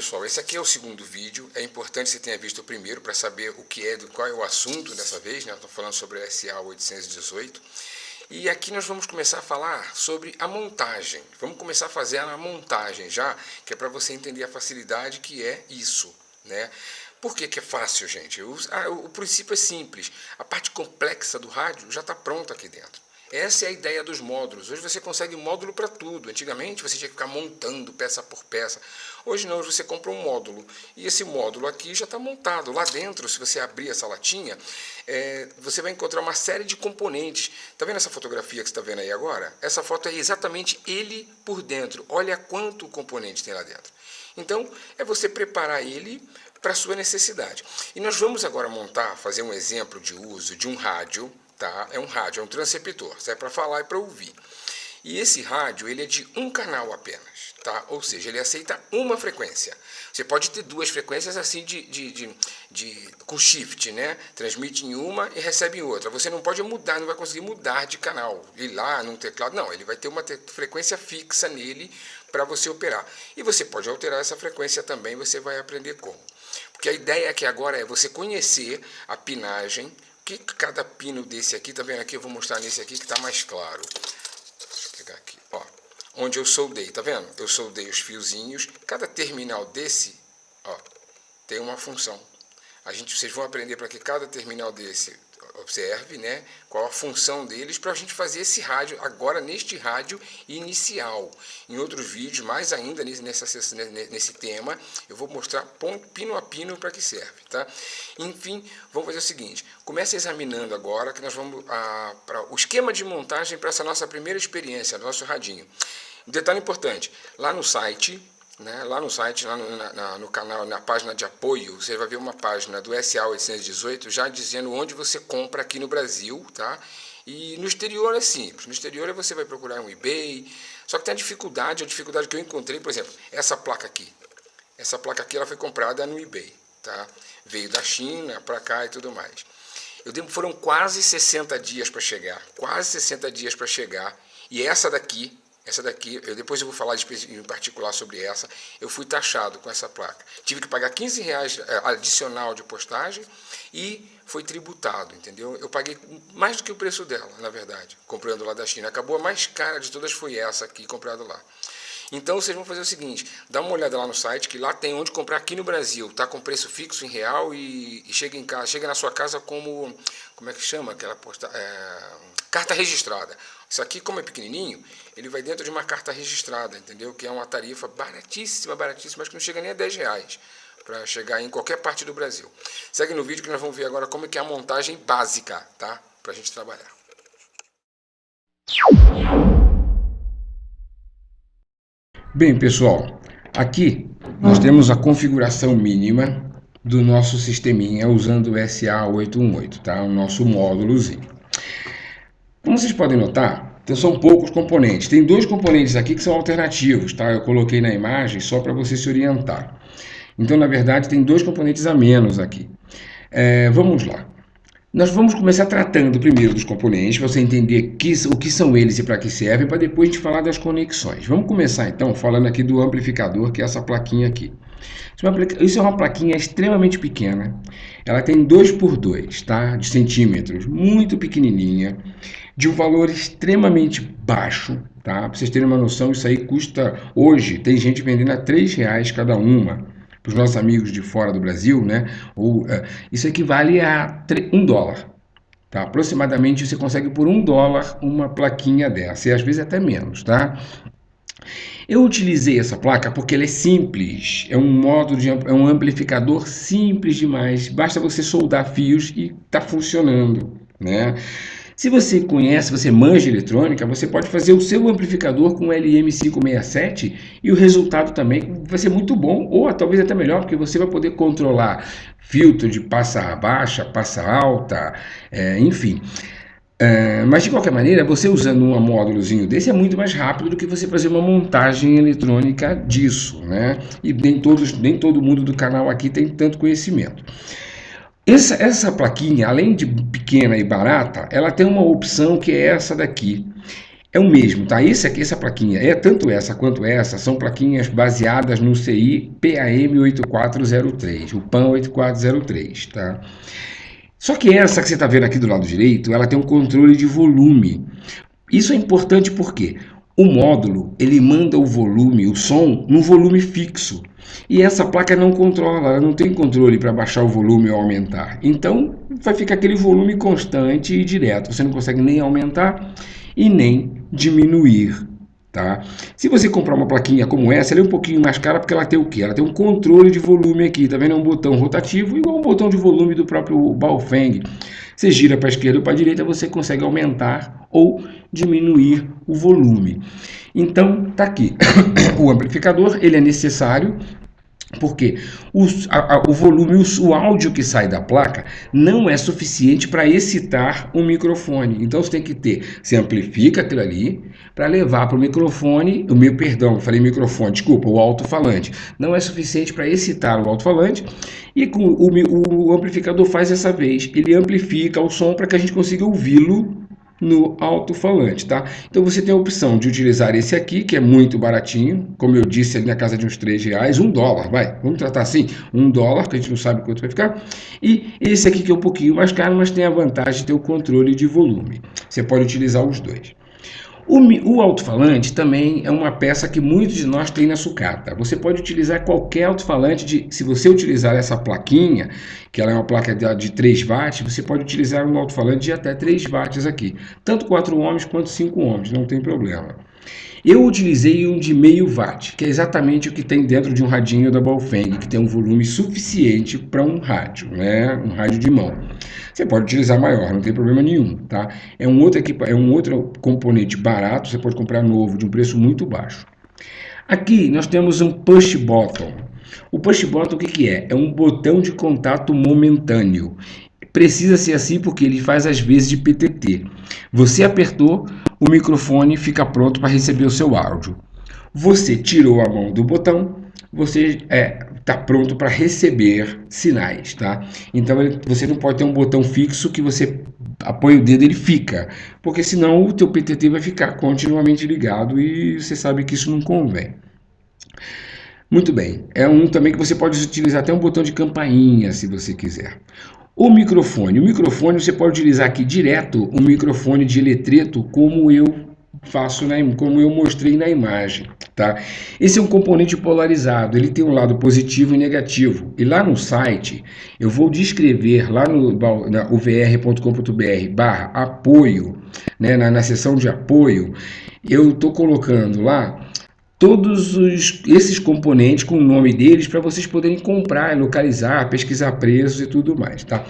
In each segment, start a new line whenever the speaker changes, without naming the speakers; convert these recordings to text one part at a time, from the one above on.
pessoal, esse aqui é o segundo vídeo. É importante que você tenha visto o primeiro para saber o que é, qual é o assunto dessa vez, né? Estou falando sobre o SA818. E aqui nós vamos começar a falar sobre a montagem. Vamos começar a fazer a montagem já, que é para você entender a facilidade que é isso, né? Por que que é fácil, gente? O princípio é simples. A parte complexa do rádio já está pronta aqui dentro. Essa é a ideia dos módulos. Hoje você consegue módulo para tudo. Antigamente você tinha que ficar montando peça por peça. Hoje não, hoje você compra um módulo. E esse módulo aqui já está montado. Lá dentro, se você abrir essa latinha, você vai encontrar uma série de componentes. Está vendo essa fotografia que você está vendo aí agora? Essa foto é exatamente ele por dentro. Olha quanto componente tem lá dentro. Então, é você preparar ele para a sua necessidade. E nós vamos agora fazer um exemplo de uso de um rádio. Tá? É um rádio, é um transceptor, serve para falar e para ouvir. E esse rádio ele é de um canal apenas, tá? Ou seja, ele aceita uma frequência. Você pode ter duas frequências assim com shift, né? Transmite em uma e recebe em outra. Você não pode mudar, não vai conseguir mudar de canal. Ir lá num teclado, não, ele vai ter uma frequência fixa nele para você operar. E você pode alterar essa frequência também, você vai aprender como. Porque a ideia aqui agora é você conhecer a pinagem, que cada pino desse aqui, tá vendo aqui? Eu vou mostrar nesse aqui que está mais claro. Deixa eu pegar aqui, ó. Onde eu soldei, tá vendo? Eu soldei os fiozinhos. Cada terminal desse, ó, tem uma função. Vocês vão aprender para que cada terminal desse observe, né? Qual a função deles para a gente fazer esse rádio agora neste rádio inicial. Em outros vídeos, mais ainda nesse tema, eu vou mostrar pino a pino para que serve, tá? Enfim, vamos fazer o seguinte. Comece examinando agora que nós vamos para o esquema de montagem para essa nossa primeira experiência, nosso radinho. Um detalhe importante, lá no site, no canal, na página de apoio, você vai ver uma página do SA818 já dizendo onde você compra aqui no Brasil, tá? E no exterior é simples, no exterior você vai procurar um eBay, só que tem a dificuldade que eu encontrei, por exemplo, essa placa aqui ela foi comprada no eBay, tá? Veio da China para cá e tudo mais. Foram quase 60 dias para chegar, e essa daqui, depois eu vou falar em particular sobre essa, eu fui taxado com essa placa. Tive que pagar R$15 adicional de postagem e foi tributado, entendeu? Eu paguei mais do que o preço dela, na verdade, comprando lá da China. Acabou a mais cara de todas foi essa aqui, comprada lá. Então vocês vão fazer o seguinte, dá uma olhada lá no site, que lá tem onde comprar aqui no Brasil, tá com preço fixo em real e chega na sua casa como é que chama aquela carta registrada. Isso aqui, como é pequenininho, ele vai dentro de uma carta registrada, entendeu? Que é uma tarifa baratíssima, mas que não chega nem a R$10 para chegar em qualquer parte do Brasil. Segue no vídeo que nós vamos ver agora como é que é a montagem básica, tá? Para a gente trabalhar. Bem, pessoal, aqui nós temos a configuração mínima do nosso sisteminha usando o SA818, tá? O nosso módulozinho. Como vocês podem notar, são poucos componentes. Tem dois componentes aqui que são alternativos, tá? Eu coloquei na imagem só para você se orientar. Então, na verdade, tem dois componentes a menos aqui. Vamos lá. Nós vamos começar tratando primeiro dos componentes, para você entender o que são eles e para que servem, para depois a gente falar das conexões. Vamos começar, então, falando aqui do amplificador, que é essa plaquinha aqui. Isso é uma plaquinha extremamente pequena. Ela tem 2x2, tá? De centímetros, muito pequenininha, de um valor extremamente baixo, tá? Para vocês terem uma noção, isso aí custa, hoje, tem gente vendendo a R$3 cada uma, para os nossos amigos de fora do Brasil, né? Isso equivale a $1. Tá? Aproximadamente você consegue por $1 uma plaquinha dessa, e às vezes até menos, tá? Eu utilizei essa placa porque ela é simples, é um amplificador simples demais, basta você soldar fios e está funcionando, né? Se você conhece, você manja eletrônica, você pode fazer o seu amplificador com LM567 e o resultado também vai ser muito bom, ou talvez até melhor, porque você vai poder controlar filtro de passa baixa, passa alta, enfim. Mas de qualquer maneira, você usando um módulozinho desse é muito mais rápido do que você fazer uma montagem eletrônica disso, né? E nem todo mundo do canal aqui tem tanto conhecimento. Essa plaquinha, além de pequena e barata, ela tem uma opção que é essa daqui. É o mesmo, tá? Esse aqui, essa plaquinha, tanto essa quanto essa, são plaquinhas baseadas no CI PAM8403, o PAM 8403, tá? Só que essa que você está vendo aqui do lado direito, ela tem um controle de volume. Isso é importante porque o módulo, ele manda o volume, o som, num volume fixo. E essa placa não controla, ela não tem controle para baixar o volume ou aumentar. Então, vai ficar aquele volume constante e direto. Você não consegue nem aumentar e nem diminuir. Tá? Se você comprar uma plaquinha como essa, ela é um pouquinho mais cara porque ela tem o quê? Ela tem um controle de volume aqui, tá vendo? É um botão rotativo igual um botão de volume do próprio Baofeng. Você gira para a esquerda ou para a direita, você consegue aumentar ou diminuir o volume. Então, tá aqui. O amplificador, ele é necessário porque o volume, o áudio que sai da placa não é suficiente para excitar o microfone. Então você amplifica aquilo ali para levar para o microfone, falei microfone, desculpa, o alto-falante. Não é suficiente para excitar o alto-falante e o amplificador faz dessa vez. Ele amplifica o som para que a gente consiga ouvi-lo no alto-falante, tá? Então você tem a opção de utilizar esse aqui, que é muito baratinho, como eu disse, ali na casa de uns R$3, $1, vai, vamos tratar assim, $1, que a gente não sabe quanto vai ficar, e esse aqui que é um pouquinho mais caro, mas tem a vantagem de ter o controle de volume. Você pode utilizar os dois. O alto-falante também é uma peça que muitos de nós têm na sucata. Você pode utilizar qualquer alto-falante, se você utilizar essa plaquinha, que ela é uma placa de 3 watts, você pode utilizar um alto-falante de até 3 watts aqui. Tanto 4 ohms quanto 5 ohms, não tem problema. Eu utilizei um de meio watt, que é exatamente o que tem dentro de um radinho da Baofeng, que tem um volume suficiente para um rádio, né? Um rádio de mão. Você pode utilizar maior, não tem problema nenhum, tá? É um outro componente barato, você pode comprar novo, de um preço muito baixo. Aqui nós temos um push button. O push button o que é? É um botão de contato momentâneo. Precisa ser assim porque ele faz às vezes de PTT. Você apertou, o microfone fica pronto para receber o seu áudio. Você tirou a mão do botão, você está pronto para receber sinais, tá? Então você não pode ter um botão fixo que você apoia o dedo e ele fica, porque senão o teu PTT vai ficar continuamente ligado e você sabe que isso não convém. Muito bem, é um também que você pode utilizar até um botão de campainha se você quiser. O microfone você pode utilizar aqui direto um microfone de eletreto como eu como eu mostrei na imagem, tá? Esse é um componente polarizado, ele tem um lado positivo e negativo. E lá no site, eu vou descrever lá no uvr.com.br/apoio, né, na seção de apoio, eu estou colocando lá todos esses componentes com o nome deles para vocês poderem comprar, localizar, pesquisar preços e tudo mais, tá?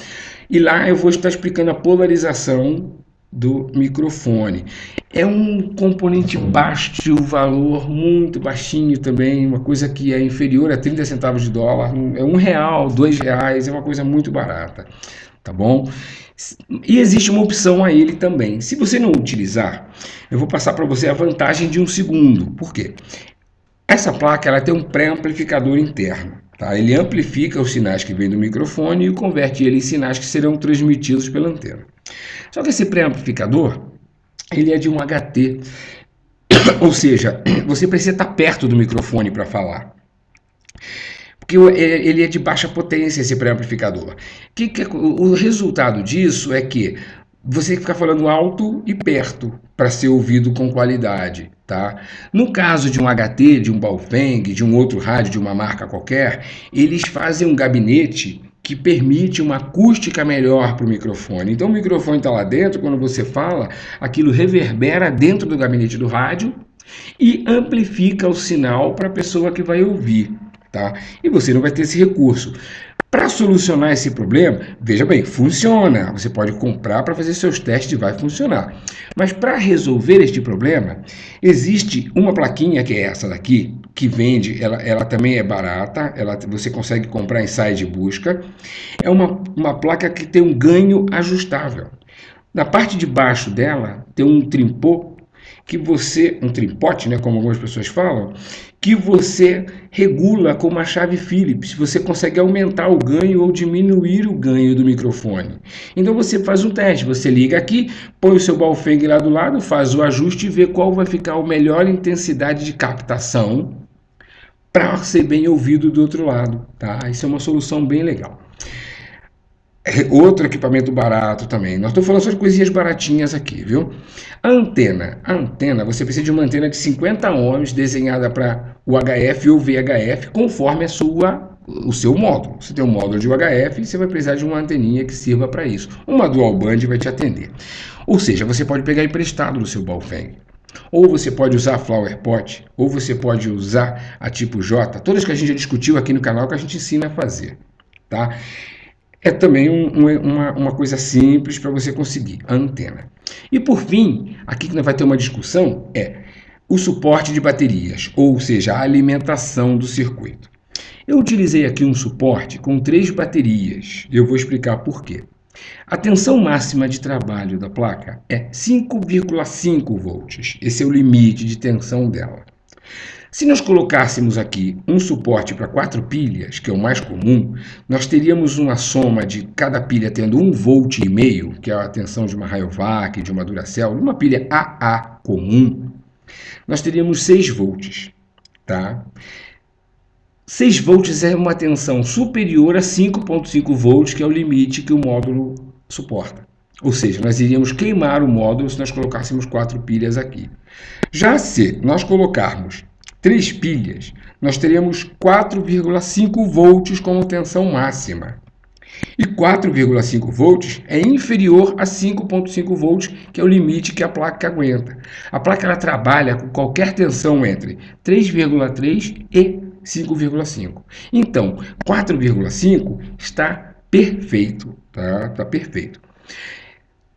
E lá eu vou estar explicando a polarização do microfone. É um componente baixo, o valor muito baixinho também, uma coisa que é inferior a 30 centavos de dólar, é R$1, R$2, é uma coisa muito barata, tá bom? E existe uma opção a ele também. Se você não utilizar, eu vou passar para você a vantagem de 1 segundo. Por quê? Essa placa ela tem um pré-amplificador interno. Tá? Ele amplifica os sinais que vêm do microfone e converte ele em sinais que serão transmitidos pela antena. Só que esse pré-amplificador, ele é de um HT, ou seja, você precisa estar perto do microfone para falar. Porque ele é de baixa potência, esse pré-amplificador. O resultado disso é que você fica falando alto e perto para ser ouvido com qualidade, tá? No caso de um HT, de um Baofeng, de um outro rádio, de uma marca qualquer, eles fazem um gabinete que permite uma acústica melhor para o microfone. Então o microfone está lá dentro, quando você fala, aquilo reverbera dentro do gabinete do rádio e amplifica o sinal para a pessoa que vai ouvir, tá? E você não vai ter esse recurso. Para solucionar esse problema, veja bem, funciona. Você pode comprar para fazer seus testes e vai funcionar. Mas para resolver este problema, existe uma plaquinha que é essa daqui, que vende, ela também é barata, você consegue comprar em site de busca. É uma placa que tem um ganho ajustável. Na parte de baixo dela tem um trimpô que você, um tripote, né, como algumas pessoas falam, que você regula com uma chave Phillips. Você consegue aumentar o ganho ou diminuir o ganho do microfone. Então você faz um teste, você liga aqui, põe o seu Baofeng lá do lado, faz o ajuste e vê qual vai ficar a melhor intensidade de captação para ser bem ouvido do outro lado, tá? Isso é uma solução bem legal. Outro equipamento barato também. Nós estamos falando só de coisinhas baratinhas aqui, viu? A antena, você precisa de uma antena de 50 ohms desenhada para UHF ou VHF, conforme o seu módulo. Você tem um módulo de UHF e você vai precisar de uma anteninha que sirva para isso. Uma dual band vai te atender. Ou seja, você pode pegar emprestado do seu Baofeng. Ou você pode usar a Flower Pot, ou você pode usar a tipo J, todas que a gente já discutiu aqui no canal que a gente ensina a fazer, tá? É também uma coisa simples para você conseguir, a antena. E por fim, aqui que nós vai ter uma discussão, é o suporte de baterias, ou seja, a alimentação do circuito. Eu utilizei aqui um suporte com 3 baterias, e eu vou explicar por quê. A tensão máxima de trabalho da placa é 5,5 volts, esse é o limite de tensão dela. Se nós colocássemos aqui um suporte para 4 pilhas, que é o mais comum, nós teríamos uma soma de cada pilha tendo 1,5 volt, que é a tensão de uma Rayovac, de uma Duracell, de uma pilha AA comum, nós teríamos 6 volts, tá? 6 volts é uma tensão superior a 5,5 volts, que é o limite que o módulo suporta. Ou seja, nós iríamos queimar o módulo se nós colocássemos 4 pilhas aqui. Já se nós colocarmos 3 pilhas, nós teremos 4,5 volts como tensão máxima. E 4,5 volts é inferior a 5,5 volts, que é o limite que a placa aguenta. A placa ela trabalha com qualquer tensão entre 3,3 e 5,5. Então, 4,5 está perfeito, tá? Está perfeito.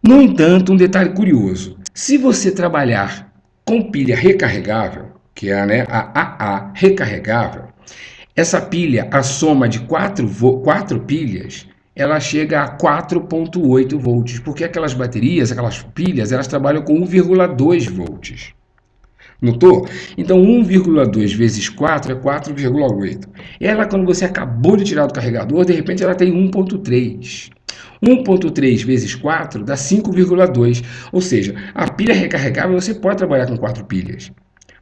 No entanto, um detalhe curioso. Se você trabalhar com pilha recarregável, que é, né, a AA recarregável, essa pilha, a soma de 4 pilhas, ela chega a 4,8 volts, porque aquelas baterias, aquelas pilhas, elas trabalham com 1,2 volts. Notou? Então 1,2 vezes 4 é 4,8. Ela, quando você acabou de tirar do carregador, de repente ela tem 1,3. 1,3 vezes 4 dá 5,2. Ou seja, a pilha recarregável você pode trabalhar com 4 pilhas,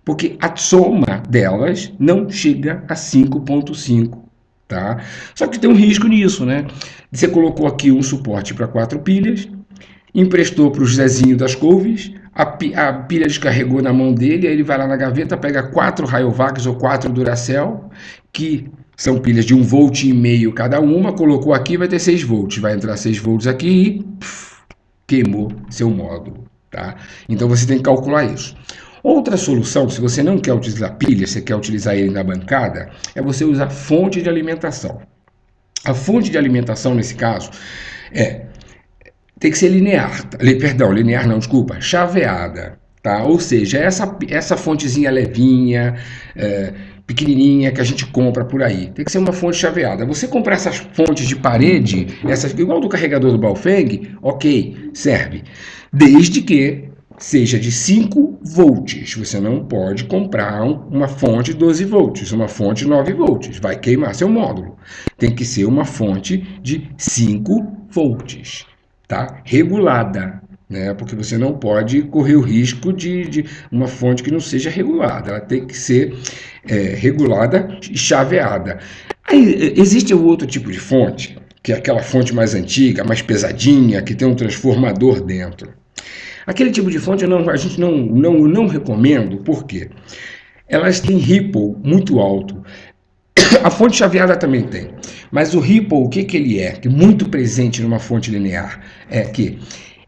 porque a soma delas não chega a 5,5. Tá? Só que tem um risco nisso, né? Você colocou aqui um suporte para 4 pilhas, emprestou para o Zezinho das couves, a pilha descarregou na mão dele, aí ele vai lá na gaveta, pega 4 Rayovacs ou 4 Duracell, que são pilhas de 1,5 volt cada uma, colocou aqui, vai ter 6 volts, vai entrar 6 volts aqui e queimou seu módulo. Tá? Então você tem que calcular isso. Outra solução, se você não quer utilizar pilha, você quer utilizar ele na bancada, é você usar fonte de alimentação. A fonte de alimentação, nesse caso, tem que ser linear, chaveada, tá? Ou seja, essa fontezinha levinha, pequenininha que a gente compra por aí, tem que ser uma fonte chaveada. Você comprar essas fontes de parede, igual do carregador do Baofeng, ok, serve, desde que seja de 5 volts. Você não pode comprar uma fonte de 12 volts, uma fonte de 9 volts, vai queimar seu módulo. Tem que ser uma fonte de 5 volts, tá? Regulada, né? Porque você não pode correr o risco de uma fonte que não seja regulada, ela tem que ser regulada e chaveada. Aí, existe o outro tipo de fonte, que é aquela fonte mais antiga, mais pesadinha, que tem um transformador dentro. Aquele tipo de fonte a gente não recomenda, porque elas têm ripple muito alto. A fonte chaveada também tem, mas o ripple, o que ele é? Que é muito presente numa fonte linear, é que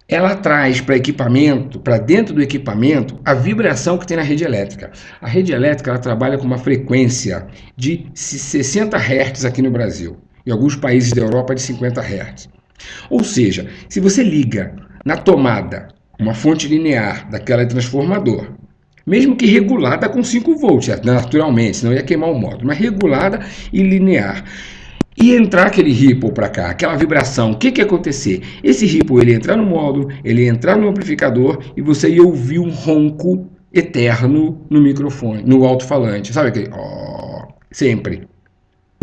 ela traz para equipamento, para dentro do equipamento, a vibração que tem na rede elétrica. A rede elétrica ela trabalha com uma frequência de 60 Hz aqui no Brasil, em alguns países da Europa de 50 Hz. Ou seja, se você liga na tomada uma fonte linear daquela transformador, mesmo que regulada com 5 volts, naturalmente, senão ia queimar o módulo, mas regulada e linear, e entrar aquele ripple para cá, aquela vibração, o que ia acontecer? Esse ripple ele ia entrar no módulo, ele ia entrar no amplificador e você ia ouvir um ronco eterno no microfone, no alto-falante. Sabe aquele? Oh, sempre.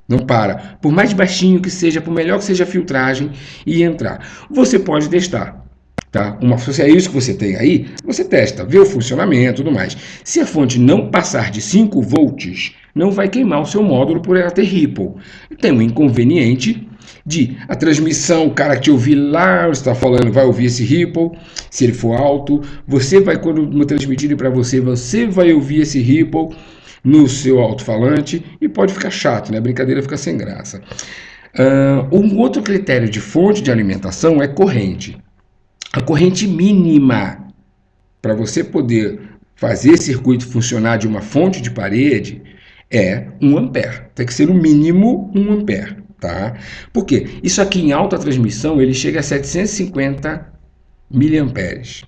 Não para. Por mais baixinho que seja, por melhor que seja a filtragem, e entrar. Você pode testar. Tá? Se é isso que você tem aí, você testa, vê o funcionamento e tudo mais. Se a fonte não passar de 5 volts, não vai queimar o seu módulo por ela ter ripple. Tem um inconveniente de a transmissão, o cara que te ouvir lá, você está falando, vai ouvir esse ripple, se ele for alto, você vai, quando transmitirem para você, você vai ouvir esse ripple no seu alto-falante e pode ficar chato, né? A brincadeira fica sem graça. Um outro critério de fonte de alimentação é corrente. A corrente mínima para você poder fazer esse circuito funcionar de uma fonte de parede é 1 ampere. Tem que ser no mínimo 1 ampere, tá? Por quê? Isso aqui em alta transmissão ele chega a 750 miliamperes.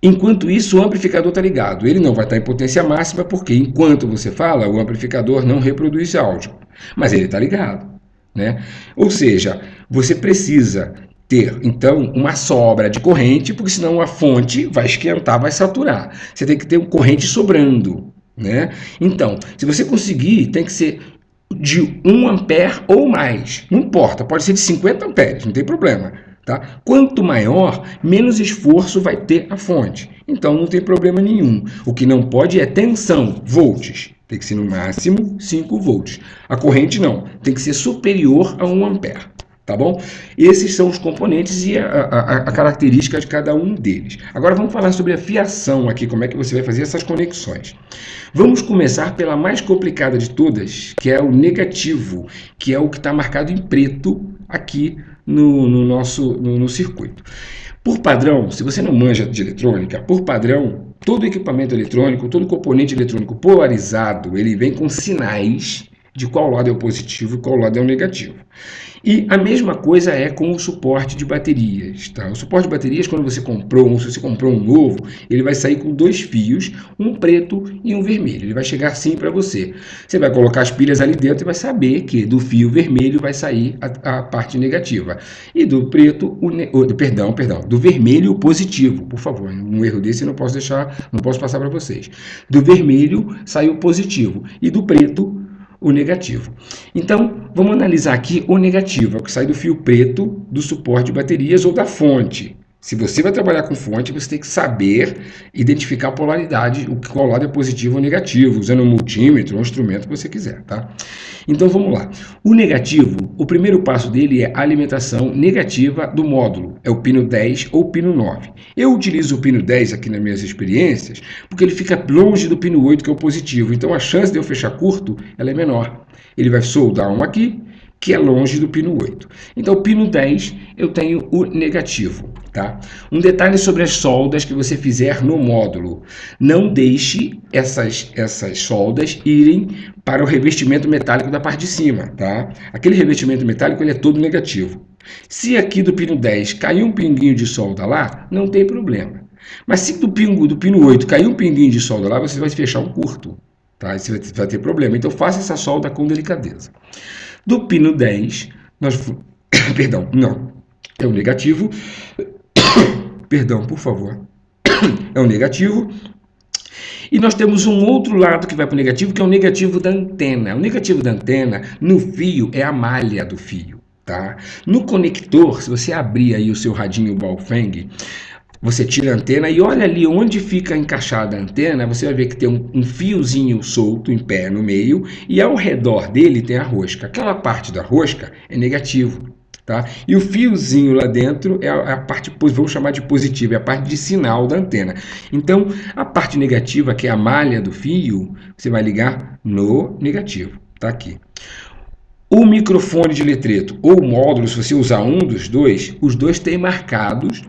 Enquanto isso, o amplificador está ligado. Ele não vai estar em potência máxima porque enquanto você fala, o amplificador não reproduz áudio. Mas ele está ligado, né? Ou seja, você precisa ter, então, uma sobra de corrente, porque senão a fonte vai esquentar, vai saturar. Você tem que ter corrente sobrando, né? Então, se você conseguir, tem que ser de 1 ampere ou mais. Não importa, pode ser de 50 amperes, não tem problema. Tá? Quanto maior, menos esforço vai ter a fonte. Então, não tem problema nenhum. O que não pode é tensão, volts. Tem que ser no máximo 5 volts. A corrente não, tem que ser superior a 1 ampere. Tá bom? Esses são os componentes e a característica de cada um deles. Agora vamos falar sobre a fiação aqui, como é que você vai fazer essas conexões. Vamos começar pela mais complicada de todas, que é o negativo, que é o que está marcado em preto aqui no circuito. Por padrão, se você não manja de eletrônica, por padrão, todo equipamento eletrônico, todo componente eletrônico polarizado, ele vem com sinais de qual lado é o positivo e qual lado é o negativo. E a mesma coisa é com o suporte de baterias. Tá? O suporte de baterias, quando você comprou, ou se você comprou um novo, ele vai sair com 2 fios, um preto e um vermelho. Ele vai chegar assim para você. Você vai colocar as pilhas ali dentro e vai saber que do fio vermelho vai sair a parte negativa. E do preto, do vermelho o positivo. Por favor, um erro desse eu não posso passar para vocês. Do vermelho sai o positivo e do preto o negativo. Então, vamos analisar aqui o negativo, é o que sai do fio preto do suporte de baterias ou da fonte. Se você vai trabalhar com fonte, você tem que saber identificar a polaridade, qual lado é positivo ou negativo, usando um multímetro ou um instrumento que você quiser, tá? Então vamos lá. O negativo, o primeiro passo dele é a alimentação negativa do módulo. É o pino 10 ou pino 9. Eu utilizo o pino 10 aqui nas minhas experiências, porque ele fica longe do pino 8, que é o positivo. Então a chance de eu fechar curto, ela é menor. Ele vai soldar um aqui, que é longe do pino 8. Então, o pino 10, eu tenho o negativo, tá? Um detalhe sobre as soldas que você fizer no módulo. Não deixe essas soldas irem para o revestimento metálico da parte de cima, tá? Aquele revestimento metálico, ele é todo negativo. Se aqui do pino 10 cair um pinguinho de solda lá, não tem problema. Mas se do pino 8 cair um pinguinho de solda lá, você vai fechar um curto, tá? Você vai ter problema. Então, faça essa solda com delicadeza. Do pino 10, perdão, não, é o negativo, perdão, por favor, é o negativo, e nós temos um outro lado que vai para o negativo, que é o negativo da antena. O negativo da antena, no fio, é a malha do fio, tá? No conector, se você abrir aí o seu radinho Baofeng, você tira a antena e olha ali onde fica encaixada a antena, você vai ver que tem um fiozinho solto em pé no meio e ao redor dele tem a rosca. Aquela parte da rosca é negativo, tá? E o fiozinho lá dentro é a parte, vamos chamar de positiva, é a parte de sinal da antena. Então, a parte negativa, que é a malha do fio, você vai ligar no negativo, tá aqui. O microfone de letreto ou módulo, se você usar um dos dois, os dois têm marcados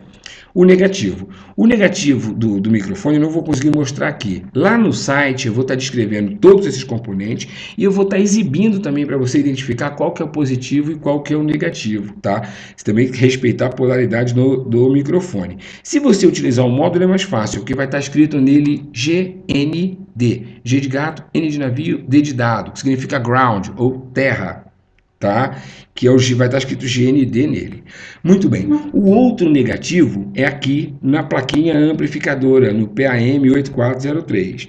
o negativo. O negativo do microfone eu não vou conseguir mostrar aqui. Lá no site eu vou estar descrevendo todos esses componentes e eu vou estar exibindo também para você identificar qual que é o positivo e qual que é o negativo, tá? Você também tem que respeitar a polaridade do microfone. Se você utilizar o módulo é mais fácil, porque vai estar escrito nele GND. G de gato, N de navio, D de dado, que significa ground ou terra. tá? Que vai estar escrito GND nele. Muito bem. O outro negativo é aqui na plaquinha amplificadora, no PAM8403.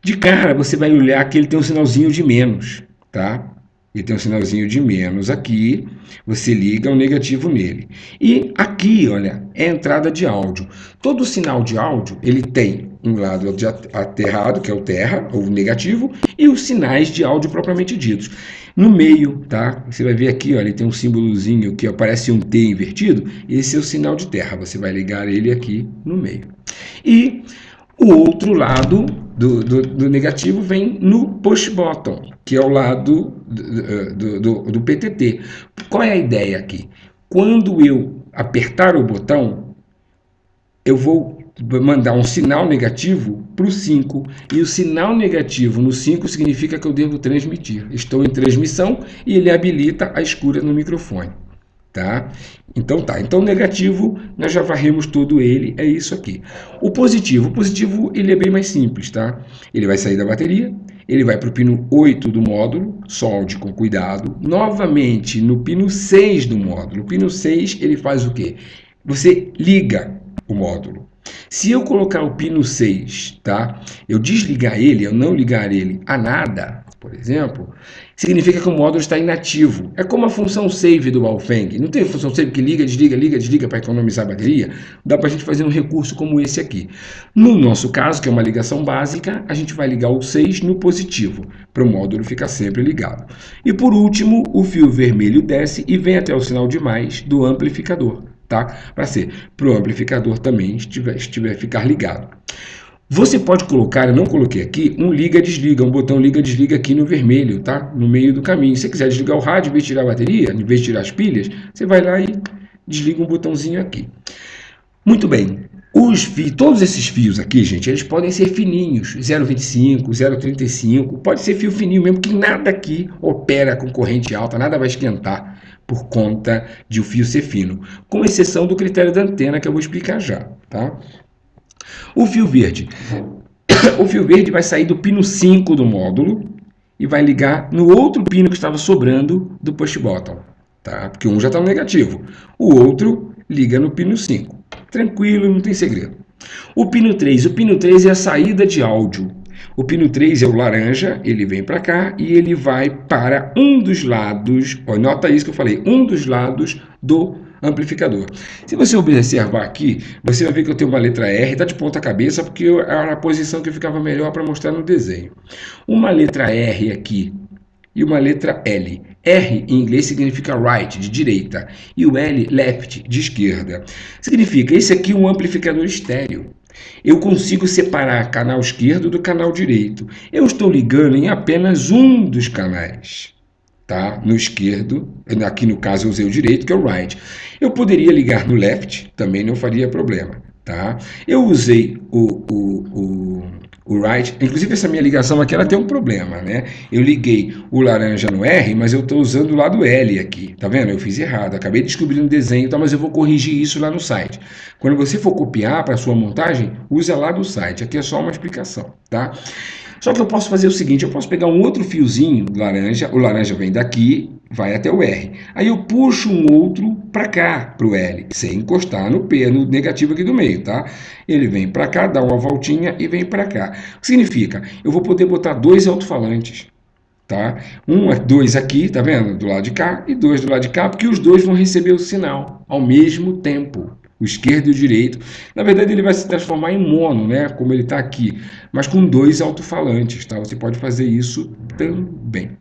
De cara, você vai olhar que ele tem um sinalzinho de menos, tá? Ele tem um sinalzinho de menos aqui, você liga o negativo nele. E aqui, olha, é a entrada de áudio. Todo sinal de áudio, ele tem um lado de aterrado, que é o terra, ou negativo, e os sinais de áudio propriamente ditos. No meio, tá? Você vai ver aqui, ó, ele tem um símbolozinho que parece um T invertido, esse é o sinal de terra, você vai ligar ele aqui no meio. E o outro lado do negativo vem no push button, que é o lado do PTT. Qual é a ideia aqui? Quando eu apertar o botão, eu vou mandar um sinal negativo para o 5, e o sinal negativo no 5 significa que eu devo transmitir. Estou em transmissão e ele habilita a escuta no microfone. Tá? Então negativo, nós já varremos todo ele, é isso aqui. O positivo ele é bem mais simples, tá? Ele vai sair da bateria, ele vai para o pino 8 do módulo, solde com cuidado, novamente no pino 6 do módulo. O pino 6, ele faz o quê? Você liga o módulo. Se eu colocar o pino 6, tá? Eu desligar ele, eu não ligar ele a nada, por exemplo, significa que o módulo está inativo. É como a função save do Baofeng. Não tem a função save que liga, desliga para economizar a bateria? Dá para a gente fazer um recurso como esse aqui. No nosso caso, que é uma ligação básica, a gente vai ligar o 6 no positivo, para o módulo ficar sempre ligado. E por último, o fio vermelho desce e vem até o sinal de mais do amplificador. Tá? Para o amplificador também ficar ligado. Você pode colocar, eu não coloquei aqui, um liga-desliga, um botão liga-desliga aqui no vermelho, tá? No meio do caminho. Se você quiser desligar o rádio, em vez de tirar a bateria, em vez de tirar as pilhas, você vai lá e desliga um botãozinho aqui. Muito bem. Todos esses fios aqui, gente, eles podem ser fininhos, 0,25, 0,35, pode ser fio fininho mesmo, que nada aqui opera com corrente alta, nada vai esquentar por conta de o fio ser fino, com exceção do critério da antena que eu vou explicar já, tá? O fio verde vai sair do pino 5 do módulo e vai ligar no outro pino que estava sobrando do push button, tá? Porque um já está no negativo, o outro liga no pino 5. Tranquilo, não tem segredo. O pino 3 é a saída de áudio. O pino 3 é o laranja, ele vem para cá e ele vai para um dos lados, ó, nota isso que eu falei, um dos lados do amplificador. Se você observar aqui, você vai ver que eu tenho uma letra R, está de ponta cabeça, porque era a posição que ficava melhor para mostrar no desenho. Uma letra R aqui e uma letra L. R em inglês significa right, de direita, e o L, left, de esquerda. Significa, esse aqui é um amplificador estéreo. Eu consigo separar canal esquerdo do canal direito. Eu estou ligando em apenas um dos canais, tá? No esquerdo, aqui no caso eu usei o direito, que é o right. Eu poderia ligar no left, também não faria problema, tá? Eu usei o right, inclusive essa minha ligação aqui, ela tem um problema, né? Eu liguei o laranja no R, mas eu estou usando o lado L aqui, tá vendo? Eu fiz errado, acabei descobrindo o desenho, tá? Mas eu vou corrigir isso lá no site. Quando você for copiar para a sua montagem, usa lá do site, aqui é só uma explicação, tá? Só que eu posso fazer o seguinte, eu posso pegar um outro fiozinho laranja, o laranja vem daqui, vai até o R. Aí eu puxo um outro para cá, para o L, sem encostar no P, no negativo aqui do meio, tá? Ele vem para cá, dá uma voltinha e vem para cá. O que significa? Eu vou poder botar dois alto-falantes, tá? Dois aqui, tá vendo? Do lado de cá e dois do lado de cá, porque os dois vão receber o sinal ao mesmo tempo. O esquerdo e o direito. Na verdade, ele vai se transformar em mono, né? Como ele está aqui, mas com dois alto-falantes, tá? Você pode fazer isso também.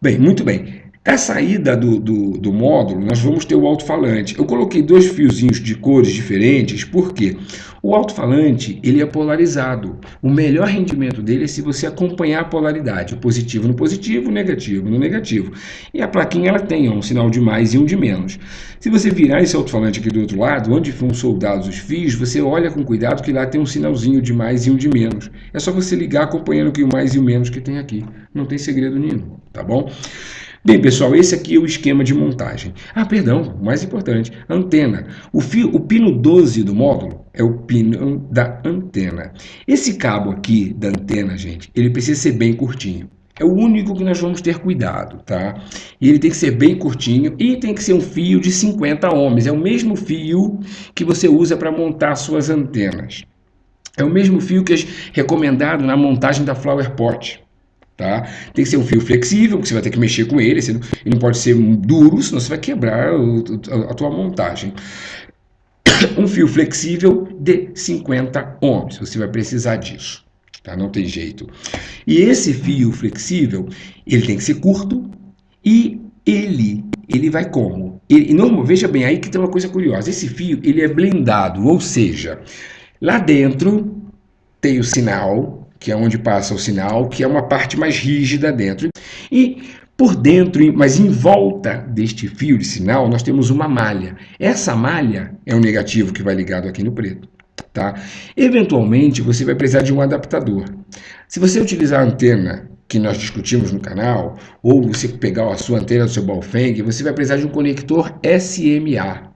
Bem, muito bem. A saída do módulo, nós vamos ter o alto-falante. Eu coloquei dois fiozinhos de cores diferentes, porque o alto-falante, ele é polarizado. O melhor rendimento dele é se você acompanhar a polaridade, o positivo no positivo, o negativo no negativo. E a plaquinha, ela tem um sinal de mais e um de menos. Se você virar esse alto-falante aqui do outro lado, onde foram soldados os fios, você olha com cuidado que lá tem um sinalzinho de mais e um de menos. É só você ligar acompanhando que o mais e o menos que tem aqui. Não tem segredo nenhum, tá bom? Bem, pessoal, esse aqui é o esquema de montagem. Ah, perdão, o mais importante, antena. O pino 12 do módulo é o pino da antena. Esse cabo aqui da antena, gente, ele precisa ser bem curtinho. É o único que nós vamos ter cuidado, tá? E ele tem que ser bem curtinho e tem que ser um fio de 50 ohms. É o mesmo fio que você usa para montar suas antenas. É o mesmo fio que é recomendado na montagem da Flower Pot. Tá? Tem que ser um fio flexível, porque você vai ter que mexer com ele, ele não pode ser duro, senão você vai quebrar a tua montagem. Um fio flexível de 50 ohms, você vai precisar disso, tá? Não tem jeito. E esse fio flexível, ele tem que ser curto e ele vai como? Veja bem, aí que tem uma coisa curiosa, esse fio ele é blindado, ou seja, lá dentro tem o sinal, que é onde passa o sinal, que é uma parte mais rígida dentro. E por dentro, mas em volta deste fio de sinal, nós temos uma malha. Essa malha é o negativo que vai ligado aqui no preto. Tá? Eventualmente, você vai precisar de um adaptador. Se você utilizar a antena que nós discutimos no canal, ou você pegar a sua antena do seu Baofeng, você vai precisar de um conector SMA.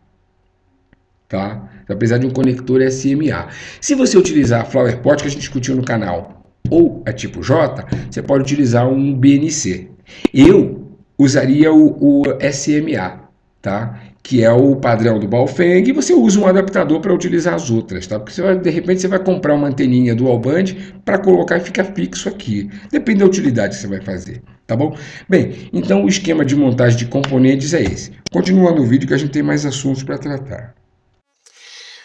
Tá? Vai precisar de um conector SMA. Se você utilizar a Flower Pot que a gente discutiu no canal, ou a tipo J, você pode utilizar um BNC. Eu usaria o SMA, tá? Que é o padrão do Baofeng, e você usa um adaptador para utilizar as outras, tá? Porque de repente você vai comprar uma anteninha dual band para colocar e ficar fixo aqui. Depende da utilidade que você vai fazer, tá bom? Bem, então o esquema de montagem de componentes é esse. Continua no vídeo que a gente tem mais assuntos para tratar.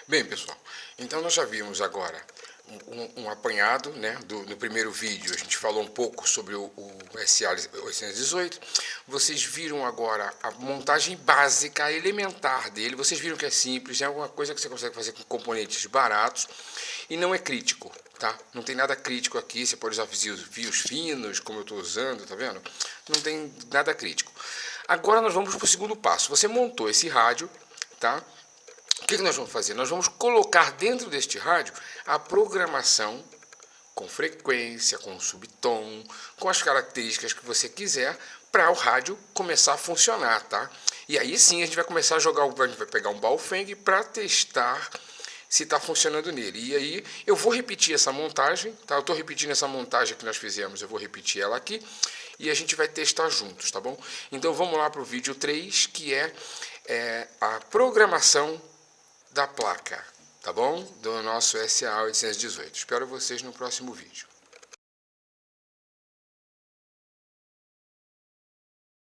Bem, pessoal, então nós já vimos agora um apanhado, né, no primeiro vídeo a gente falou um pouco sobre o SA818, vocês viram agora a montagem básica, elementar dele, vocês viram que é simples, é uma coisa que você consegue fazer com componentes baratos e não é crítico, tá? Não tem nada crítico aqui, você pode usar fios finos, como eu estou usando, tá vendo? Não tem nada crítico. Agora nós vamos para o segundo passo, você montou esse rádio, tá? O que nós vamos fazer? Nós vamos colocar dentro deste rádio a programação com frequência, com subtom, com as características que você quiser para o rádio começar a funcionar, tá? E aí sim a gente vai começar a jogar, a gente vai pegar um Baofeng para testar se está funcionando nele. E aí eu vou repetir essa montagem, tá? Eu estou repetindo essa montagem que nós fizemos, eu vou repetir ela aqui e a gente vai testar juntos, tá bom? Então vamos lá para o vídeo 3, que é a programação da placa, tá bom? Do nosso SA818. Espero vocês no próximo vídeo.